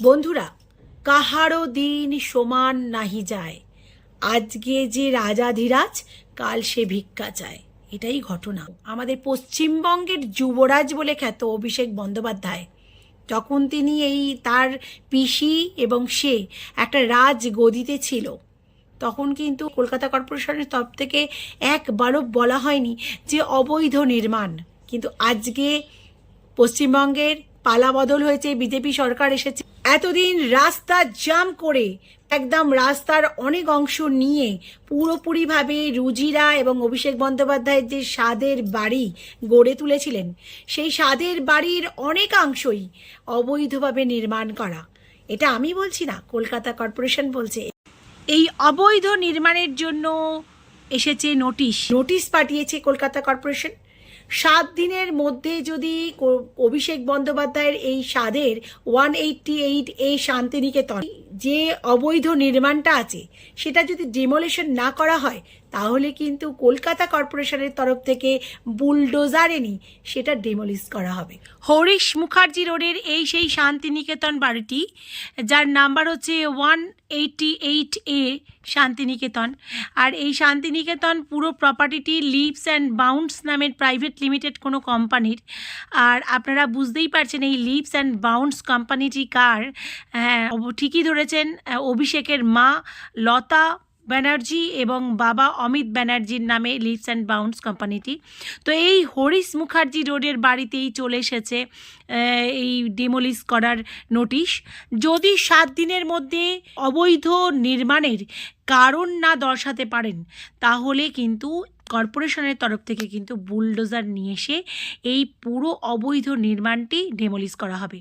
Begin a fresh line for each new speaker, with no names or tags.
বন্ধুরা, কাহারও দিন সমান নাহি যায়, আজকে যে রাজাধিরাজ কাল সে ভিক্ষা চায়। এটাই ঘটনা। আমাদের পশ্চিমবঙ্গের যুবরাজ বলে খ্যাত অভিষেক বন্দ্যোপাধ্যায়, যখন তিনি তার পিসি এবং সে একটা রাজ গদিতে ছিল, তখন কিন্তু কলকাতা কর্পোরেশনের তরফ থেকে একবারও বলা হয়নি যে অবৈধ নির্মাণ। কিন্তু আজকে পশ্চিমবঙ্গের পালাবদল হয়েছে, বিজেপি সরকার এসেছে। এতদিন রাস্তা জাম করে একদম রাস্তার অনেক অংশ নিয়ে পুরোপুরিভাবে রুজিরা এবং অভিষেক বন্দ্যোপাধ্যায়ের যে স্বাদের বাড়ি গড়ে তুলেছিলেন, সেই স্বাদের বাড়ির অনেকাংশই অবৈধভাবে নির্মাণ করা। এটা আমি বলছি না, কলকাতা কর্পোরেশন বলছে। এই অবৈধ নির্মাণের জন্য এসেছে নোটিশ পাঠিয়েছে কলকাতা কর্পোরেশন। 7 দিনের মধ্যে যদি অভিষেক বন্দ্যোপাধ্যায়ের এই স্বাদের 188A শান্তিনিকেতন যে অবৈধ নির্মাণটা আছে সেটা যদি ডিমোলিশন না করা হয়, তাহলে কিন্তু কলকাতা কর্পোরেশনের তরফ থেকে বুলডোজার এনে সেটা ডিমোলিশ করা হবে। হরিশ মুখার্জি রোডের সেই শান্তিনিকেতন বাড়িটি, যার নাম্বার হচ্ছে 188A শান্তিনিকেতন। আর এই শান্তিনিকেতন পুরো প্রপার্টিটি লিভস অ্যান্ড বাউন্ডস নামের প্রাইভেট লিমিটেড কোনো কোম্পানির। আর আপনারা বুঝতেই পারছেন এই লিভস অ্যান্ড বাউন্ডস কোম্পানিটি কার। হ্যাঁ, ঠিকই ধরেছেন, অভিষেকের মা লতা ব্যানার্জি এবং বাবা অমিত ব্যানার্জির নামে লিভস অ্যান্ড বাউন্ডস কোম্পানিটি। তো এই হরিশ মুখার্জি রোডের বাড়িতেই চলে এসেছে এই ডিমোলিশ করার নোটিশ। যদি 7 দিনের মধ্যে অবৈধ নির্মাণের কারণ না দর্শাতে পারেন, তাহলে কিন্তু কর্পোরেশনের তরফ থেকে কিন্তু বুলডোজার নিয়ে এসে এই পুরো অবৈধ নির্মাণটি ডিমোলিশ করা হবে।